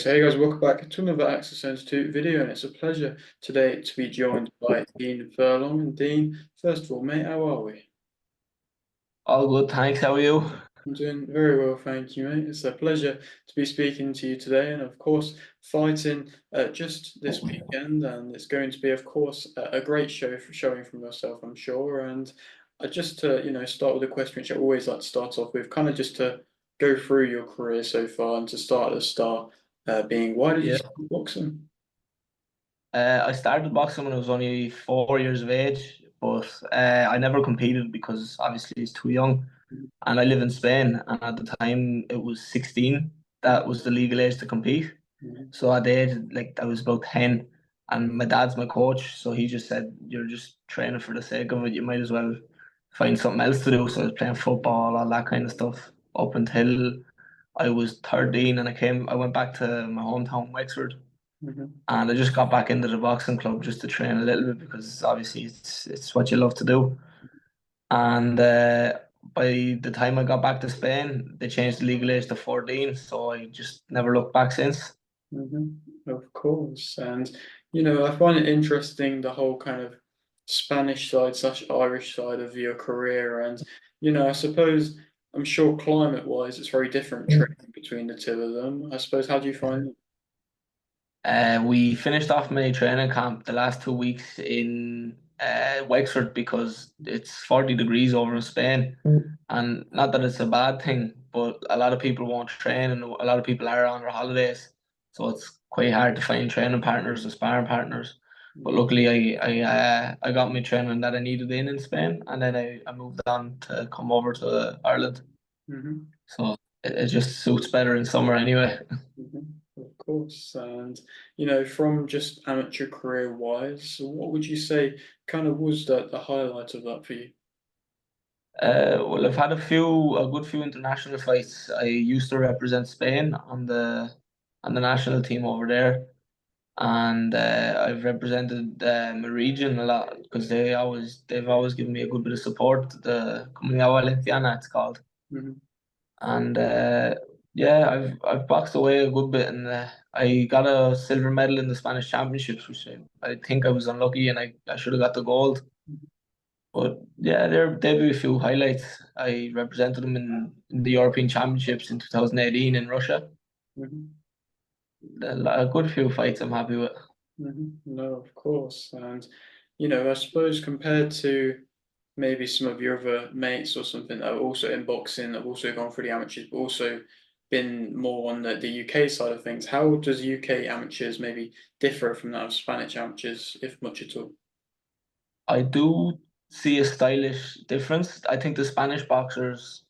So hey guys, welcome back to another Access Institute video, and it's a pleasure today to be joined by Dean Furlong. And Dean, first of all, mate, how are we? All good, thanks. How are you? I'm doing very well, thank you, mate. It's a pleasure to be speaking to you today, and of course, fighting just this weekend, and it's going to be, of course, a great show for showing from yourself, I'm sure. And just to start with a question which I always like to start off with, kind of just to go through your career so far, and to start at the start, being why did you Yeah. start boxing? I started boxing when I was only 4 years of age, but I never competed because obviously it's too young. And I live in Spain, and at the time it was 16. That was the legal age to compete. Mhm. So at the age, like I was about 10, and my dad's my coach, so he just said, "You're just training for the sake of it. You might as well find something else to do." So I was playing football, all that kind of stuff, up until I was 13, and I went back to my hometown, Wexford. Mhm. And I just got back into the boxing club just to train a little bit because obviously it's what you love to do. And by the time I got back to Spain, they changed the legal age to 14, so I just never looked back since. Mhm. Of course, and I find it interesting the whole kind of Spanish side slash Irish side of your career, and I suppose I'm sure climate-wise it's very different training between the two of them. I suppose how do you find it? We finished off my training camp the last 2 weeks in Wexford because it's 40 degrees over in Spain. And not that it's a bad thing, but a lot of people won't train and a lot of people are on their holidays. So it's quite hard to find training partners or sparring partners. But luckily I got my training that I needed in Spain, and then I moved on to come over to Ireland. Mm-hmm. So it just suits better in summer anyway. Of course, and from just amateur career wise, what would you say kind of was the highlight of that for you? Well, I've had a good few international fights. I used to represent Spain on the national team over there, and I've represented my region a lot because they've always given me a good bit of support. The Comunidad Valenciana, it's called, Mm-hmm. and yeah, I've boxed away a good bit, and I got a silver medal in the Spanish Championships, which I think I was unlucky, and I should have got the gold. But yeah, there'll be a few highlights. I represented them in the European Championships in 2018 in Russia. Mm-hmm. A good few fights I'm happy with. No, of course. And, I suppose compared to maybe some of your other mates or something that are also in boxing, that have also gone through the amateurs, but also been more on the UK side of things, how does UK amateurs maybe differ from that of Spanish amateurs, if much at all? I do see a stylish difference. I think the Spanish boxers,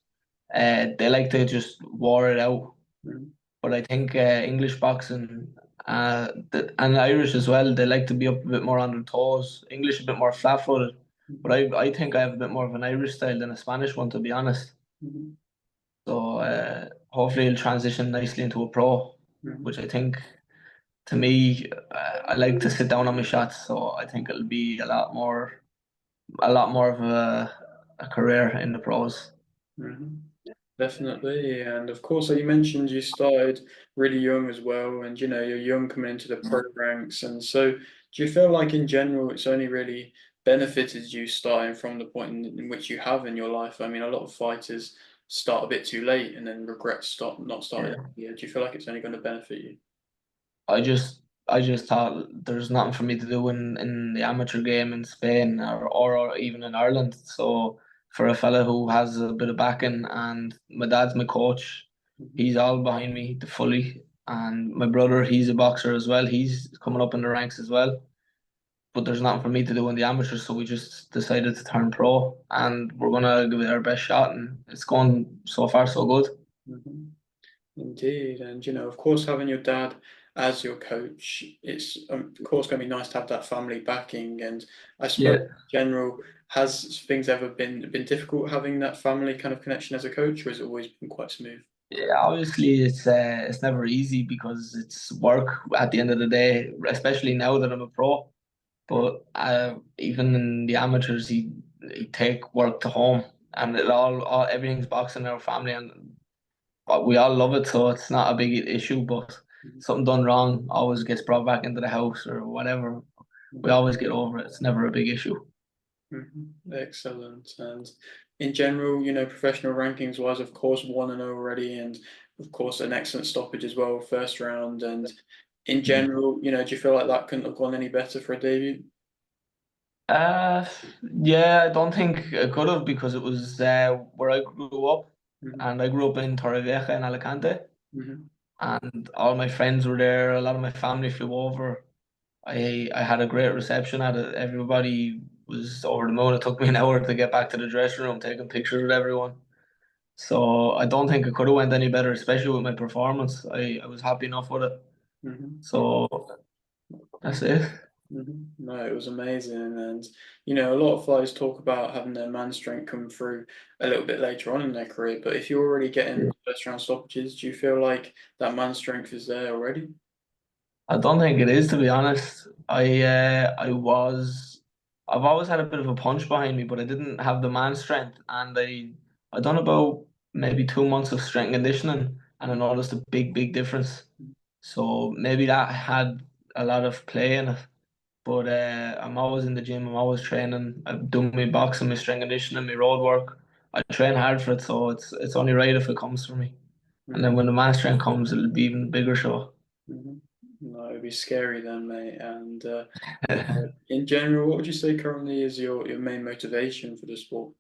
they like to just war it out. Mhm. But I think English boxing, and Irish as well, they like to be up a bit more on their toes. English a bit more flat-footed. But Mhm. I think I have a bit more of an Irish style than a Spanish one, to be honest. Mhm. So hopefully it'll transition nicely into a pro, Mhm. which I think to me, I like to sit down on my shots, so I think it'll be a lot more of a career in the pros. Mhm. Definitely, and of course, like you mentioned, you started really young as well, and you're young coming into the pro ranks, and so do you feel like in general it's only really benefited you starting from the point in which you have in your life? I mean, a lot of fighters start a bit too late and then regret stop not starting. Yeah. Yeah, do you feel like it's only going to benefit you? I just I just thought there's nothing for me to do in the amateur game in Spain or even in Ireland. So for a fella who has a bit of backing, and my dad's my coach, Mhm. he's all behind me the fully. And my brother, he's a boxer as well. He's coming up in the ranks as well. But there's nothing for me to do in the amateurs, so we just decided to turn pro, and we're gonna give it our best shot, and it's going so far so good. Mhm. Indeed, and of course, having your dad as your coach, it's of course going to be nice to have that family backing. And I suppose, Yeah, in general, has things ever been difficult having that family kind of connection as a coach, or has it always been quite smooth? yeah. Obviously, it's never easy because it's work at the end of the day, especially now that I'm a pro. But even in the amateurs, he take work to home, and everything's boxing in our family, and we all love it, so it's not a big issue. But something done wrong always gets brought back into the house or whatever. We Mhm. always get over it. It's never a big issue. Excellent. And in general, professional rankings wise, of course, 1-0 already, and of course, an excellent stoppage as well, first round. And in Mm. general, do you feel like that couldn't have gone any better for a debut? Uh, yeah, I don't think I could have because it was where I grew up, Hmm. and I grew up in Torrevieja in Alicante, Hmm. and all my friends were there. A lot of my family flew over. I had a great reception at it. Everybody was over the moon. It took me an hour to get back to the dressing room, taking pictures with everyone. So I don't think it could have went any better, especially with my performance. I was happy enough with it. Hmm. So that's it. No, it was amazing. And, a lot of fighters talk about having their man strength come through a little bit later on in their career. But if you're already getting first round stoppages, do you feel like that man strength is there already? I don't think it is, to be honest. I've always had a bit of a punch behind me, but I didn't have the man strength, and I done about maybe 2 months of strength conditioning, and I noticed a big difference. So maybe that had a lot of play in it. But I'm always in the gym. I'm always training. I'm doing my boxing, my strength conditioning, my road work. I train hard for it, so it's only right if it comes for me. And then Hmm. when the man strength comes, it'll be even bigger show. Hmm. No, it'd be scary then, mate. And in general, what would you say currently is your main motivation for the sport?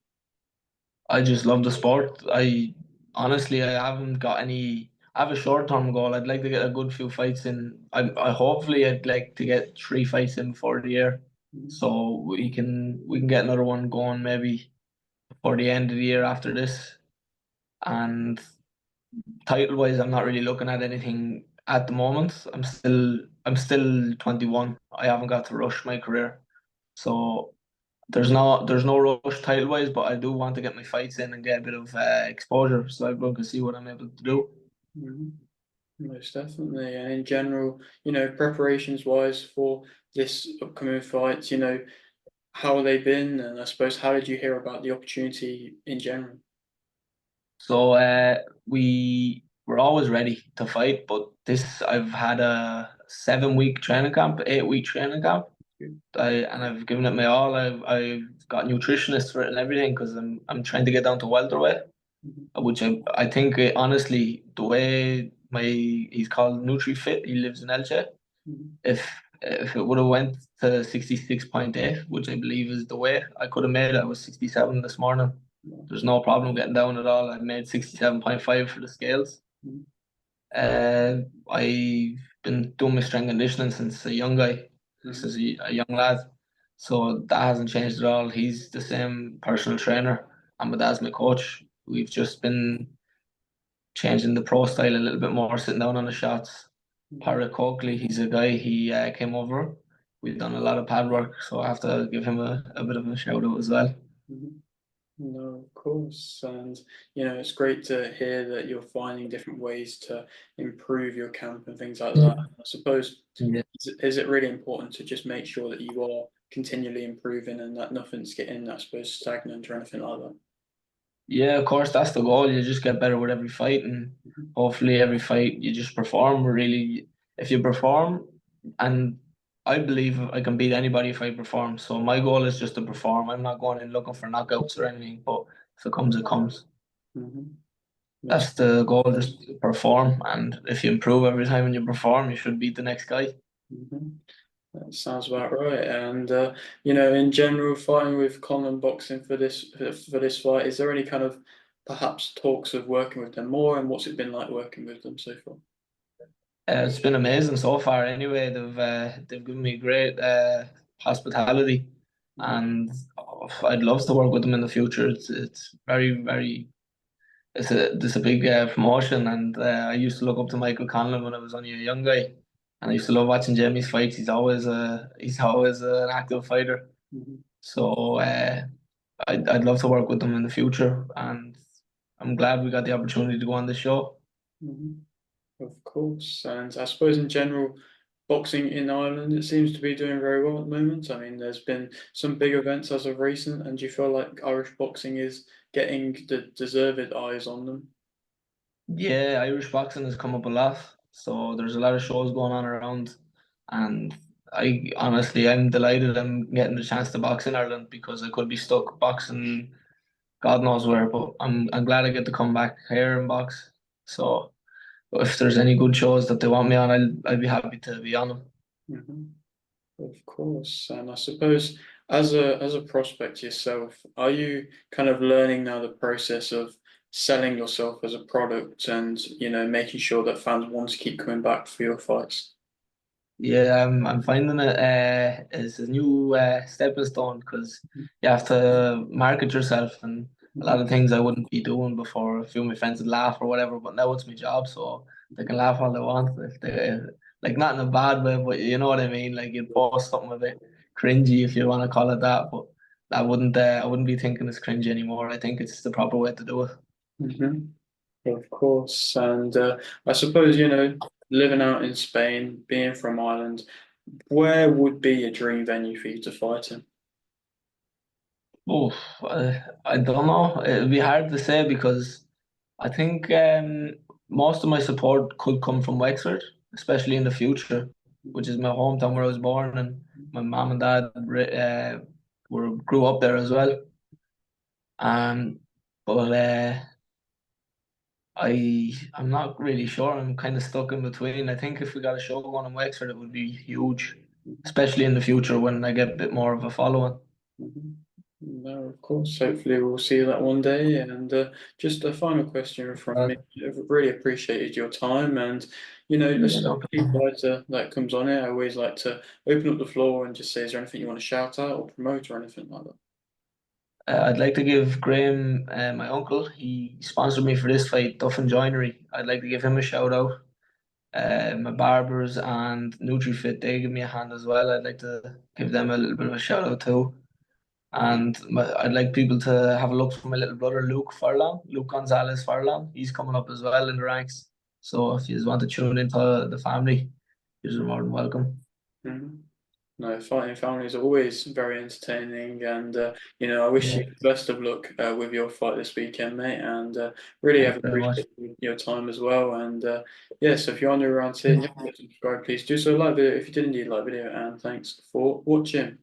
I just love the sport. I honestly, I haven't got any. I have a short-term goal. I'd like to get a good few fights in. I hopefully I'd like to get 3 fights in before the year, Mhm. so we can get another one going maybe before the end of the year after this. And title-wise, I'm not really looking at anything at the moment. I'm still 21. I haven't got to rush my career, so there's no rush title wise, but I do want to get my fights in and get a bit of exposure so everyone can see what I'm able to do. Mhm. Most definitely. And in general, preparations wise for this upcoming fight, how have they been? And I suppose, how did you hear about the opportunity in general? So we were always ready to fight, but this I've had a 7 week training camp, 8 week training camp. And I've given it my all. I've got nutritionists for it and everything because I'm trying to get down to welterweight, Mhm. which I think honestly the way he's called NutriFit, he lives in Elche. Mhm. If it would have went to 66.8, which I believe is the weight, I could have made it. I was 67 this morning. Mhm. There's no problem getting down at all. I made 67.5 for the scales. Mhm. I've been doing my strength conditioning since a young guy, Mhm. since a young lad. So that hasn't changed at all. He's the same personal trainer, and my dad's my coach. We've just been changing the pro style a little bit more, sitting down on the shots. Mhm. Parrot Coakley, he's a guy, he came over. We've done a lot of pad work, so I have to give him a bit of a shout out as well. Mhm. No, of course. And, it's great to hear that you're finding different ways to improve your camp and things like that. I suppose, Yeah. is it really important to just make sure that you are continually improving and that nothing's getting, I suppose, stagnant or anything like that? Yeah, of course, that's the goal. You just get better with every fight, and Mhm. hopefully, every fight you just perform. Really, if you perform, and I believe I can beat anybody if I perform. So my goal is just to perform. I'm not going in looking for knockouts or anything, but if it comes, it comes. Mhm. Most. That's the goal, just to perform. And if you improve every time when you perform, you should beat the next guy. Mhm. That sounds about right. And in general, fighting with Conlan Boxing for this fight, is there any kind of perhaps talks of working with them more, and what's it been like working with them so far? It's been amazing so far. Anyway, they've given me great hospitality, Mhm. and I'd love to work with them in the future. It's very it's a big promotion, and I used to look up to Michael Conlan when I was only a young guy, and I used to love watching Jamie's fights. He's always an active fighter. Mhm. So I'd love to work with them in the future, and I'm glad we got the opportunity to go on the show. Mhm. Of course, and I suppose in general, boxing in Ireland, it seems to be doing very well at the moment. I mean, there's been some big events as of recent, and do you feel like Irish boxing is getting the deserved eyes on them? Yeah, Irish boxing has come up a lot So there's a lot of shows going on around, and I'm delighted I'm getting the chance to box in Ireland because I could be stuck boxing God knows where, but I'm glad I get to come back here and box. So if there's any good shows that they want me on, I'll be happy to be on them. Mhm. Of course, and I suppose as a prospect yourself, are you kind of learning now the process of selling yourself as a product and making sure that fans want to keep coming back for your fights? Yeah, I'm finding it is a new stepping stone because you have to market yourself and a lot Mhm. of things I wouldn't be doing before. A few of my friends would laugh or whatever, but now it's my job, so they can laugh all they want. If they like not in a bad way, but you know what I mean. Like you'd post something a bit cringy if you want to call it that, but I wouldn't be thinking it's cringy anymore. I think it's the proper way to do it. Mhm. Of course, and I suppose living out in Spain, being from Ireland, where would be a dream venue for you to fight in? Oh, I don't know. It'd be hard to say because I think most of my support could come from Wexford, especially in the future, which is my hometown where I was born, and my mom and dad were grew up there as well. Um, but I'm not really sure. I'm kind of stuck in between. I think if we got a show going in Wexford, it would be huge, especially in the future when I get a bit more of a following. Mhm. No, of course. Hopefully, we'll see that one day. And just a final question from me. I've really appreciated your time, and Yeah, no especially problem. fighter that comes on it. I always like to open up the floor and just say, is there anything you want to shout out or promote or anything like that? I'd like to give Graham, my uncle, he sponsored me for this fight, Duff and Joinery. I'd like to give him a shout out. My barbers and NutriFit, they give me a hand as well. I'd like to give them a little bit of a shout out too. And I'd like people to have a look for my little brother Luke Furlong, Luke Gonzalez Furlong. He's coming up as well in the ranks. So if you just want to tune into the family, you're more than welcome. Mhm. No, fighting family is always very entertaining, and I wish Yeah, you the best of luck with your fight this weekend, mate. And really thanks have very much. appreciated your time as well. And yeah, so if you're on your around here and you haven't yet subscribed, please do so. Like the video if you did indeed like the video, and thanks for watching.